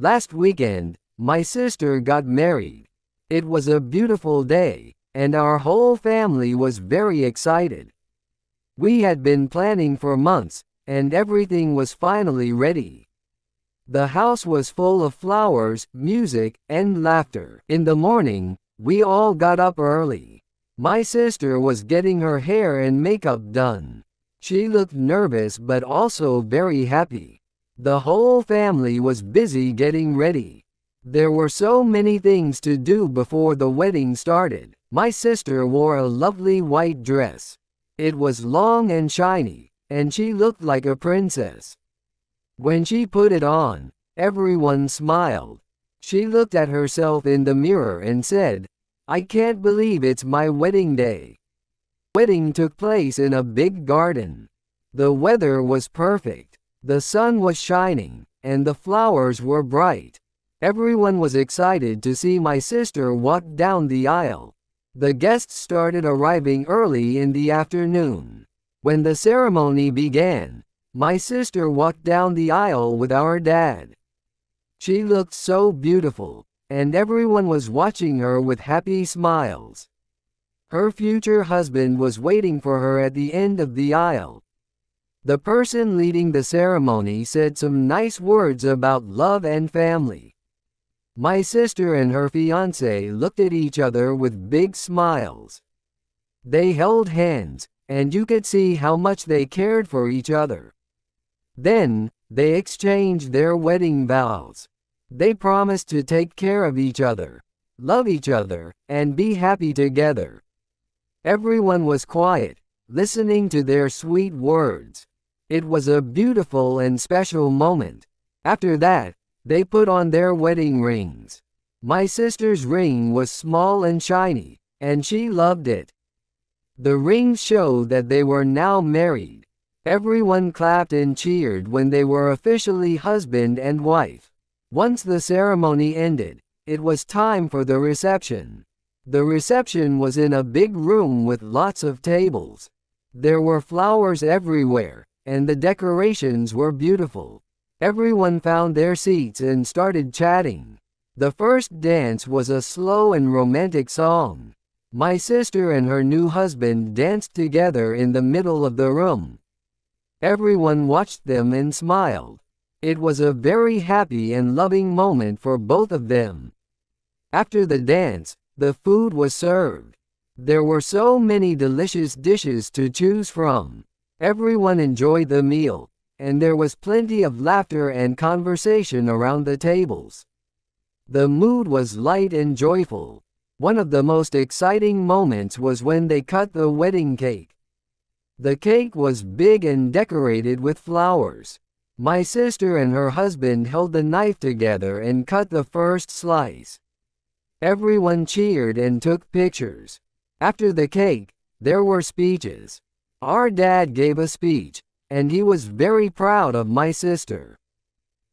Last weekend, my sister got married. It was a beautiful day, and our whole family was very excited. We had been planning for months, and everything was finally ready. The house was full of flowers, music, and laughter. In the morning, we all got up early. My sister was getting her hair and makeup done. She looked nervous but also very happy. The whole family was busy getting ready. There were so many things to do before the wedding started. My sister wore a lovely white dress. It was long and shiny, and she looked like a princess. When she put it on, everyone smiled. She looked at herself in the mirror and said, "I can't believe it's my wedding day." The wedding took place in a big garden. The weather was perfect. The sun was shining, and the flowers were bright. Everyone was excited to see my sister walk down the aisle. The guests started arriving early in the afternoon. When the ceremony began, my sister walked down the aisle with our dad. She looked so beautiful, and everyone was watching her with happy smiles. Her future husband was waiting for her at the end of the aisle. The person leading the ceremony said some nice words about love and family. My sister and her fiancé looked at each other with big smiles. They held hands, and you could see how much they cared for each other. Then, they exchanged their wedding vows. They promised to take care of each other, love each other, and be happy together. Everyone was quiet, listening to their sweet words. It was a beautiful and special moment. After that, they put on their wedding rings. My sister's ring was small and shiny, and she loved it. The rings showed that they were now married. Everyone clapped and cheered when they were officially husband and wife. Once the ceremony ended, it was time for the reception. The reception was in a big room with lots of tables. There were flowers everywhere, and the decorations were beautiful. Everyone found their seats and started chatting. The first dance was a slow and romantic song. My sister and her new husband danced together in the middle of the room. Everyone watched them and smiled. It was a very happy and loving moment for both of them. After the dance, the food was served. There were so many delicious dishes to choose from. Everyone enjoyed the meal, and there was plenty of laughter and conversation around the tables. The mood was light and joyful. One of the most exciting moments was when they cut the wedding cake. The cake was big and decorated with flowers. My sister and her husband held the knife together and cut the first slice. Everyone cheered and took pictures. After the cake, there were speeches. Our dad gave a speech, and he was very proud of my sister.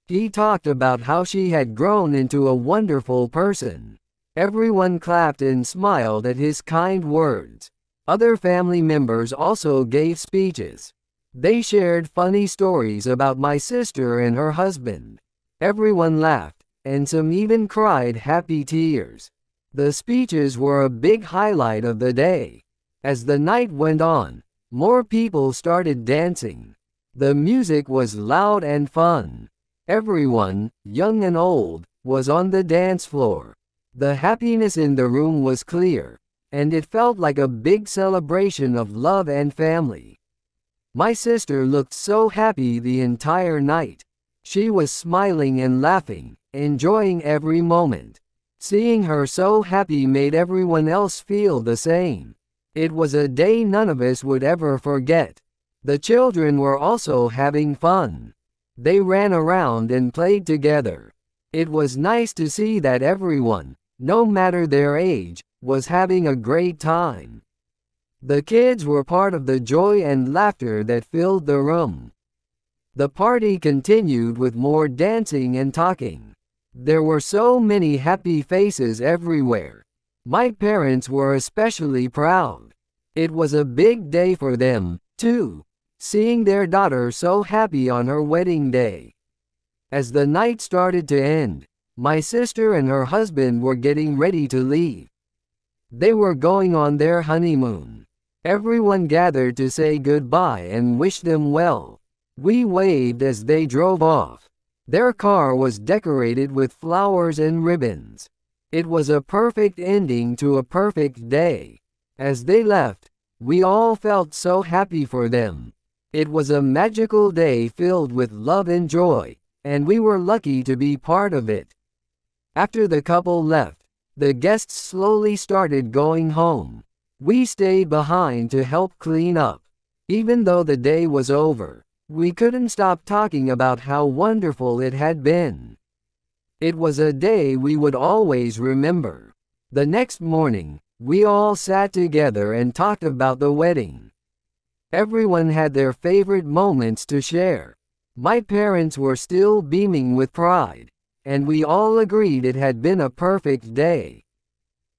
He talked about how she had grown into a wonderful person. Everyone clapped and smiled at his kind words. Other family members also gave speeches. They shared funny stories about my sister and her husband. Everyone laughed, and some even cried happy tears. The speeches were a big highlight of the day. As the night went on, more people started dancing. The music was loud and fun. Everyone, young and old, was on the dance floor. The happiness in the room was clear, and it felt like a big celebration of love and family. My sister looked so happy the entire night. She was smiling and laughing, enjoying every moment. Seeing her so happy made everyone else feel the same. It was a day none of us would ever forget. The children were also having fun. They ran around and played together. It was nice to see that everyone, no matter their age, was having a great time. The kids were part of the joy and laughter that filled the room. The party continued with more dancing and talking. There were so many happy faces everywhere. My parents were especially proud. It was a big day for them, too, seeing their daughter so happy on her wedding day. As the night started to end, my sister and her husband were getting ready to leave. They were going on their honeymoon. Everyone gathered to say goodbye and wish them well. We waved as they drove off. Their car was decorated with flowers and ribbons. It was a perfect ending to a perfect day. As they left, we all felt so happy for them. It was a magical day filled with love and joy, and we were lucky to be part of it. After the couple left, the guests slowly started going home. We stayed behind to help clean up. Even though the day was over, we couldn't stop talking about how wonderful it had been. It was a day we would always remember. The next morning, we all sat together and talked about the wedding. Everyone had their favorite moments to share. My parents were still beaming with pride, and we all agreed it had been a perfect day.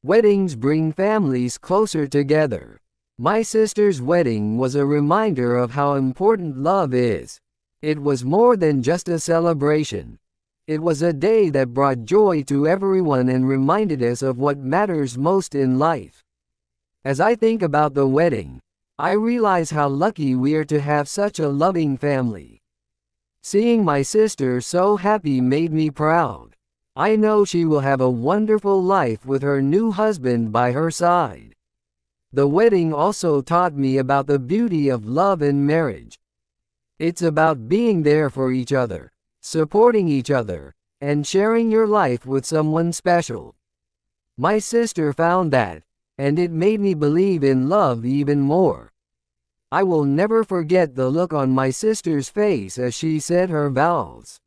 Weddings bring families closer together. My sister's wedding was a reminder of how important love is. It was more than just a celebration. It was a day that brought joy to everyone and reminded us of what matters most in life. As I think about the wedding, I realize how lucky we are to have such a loving family. Seeing my sister so happy made me proud. I know she will have a wonderful life with her new husband by her side. The wedding also taught me about the beauty of love and marriage. It's about being there for each other, supporting each other, and sharing your life with someone special. My sister found that, and it made me believe in love even more. I will never forget the look on my sister's face as she said her vows.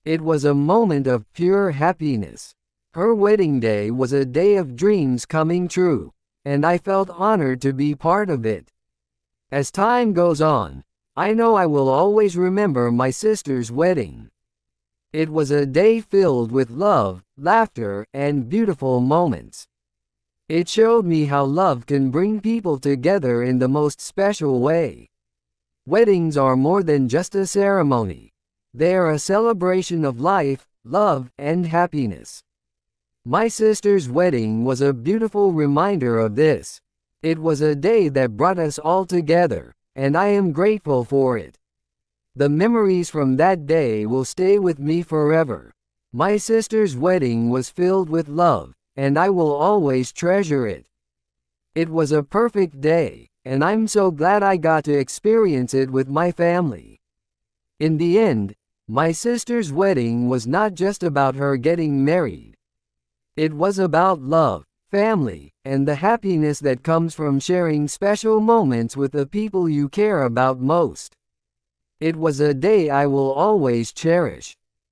It was a moment of pure happiness. Her wedding day was a day of dreams coming true, and I felt honored to be part of it. As time goes on, I know I will always remember my sister's wedding. It was a day filled with love, laughter, and beautiful moments. It showed me how love can bring people together in the most special way. Weddings are more than just a ceremony. They are a celebration of life, love, and happiness. My sister's wedding was a beautiful reminder of this. It was a day that brought us all together, and I am grateful for it. The memories from that day will stay with me forever. My sister's wedding was filled with love, and I will always treasure it. It was a perfect day, and I'm so glad I got to experience it with my family. In the end, my sister's wedding was not just about her getting married. It was about love, family, and the happiness that comes from sharing special moments with the people you care about most. It was a day I will always cherish.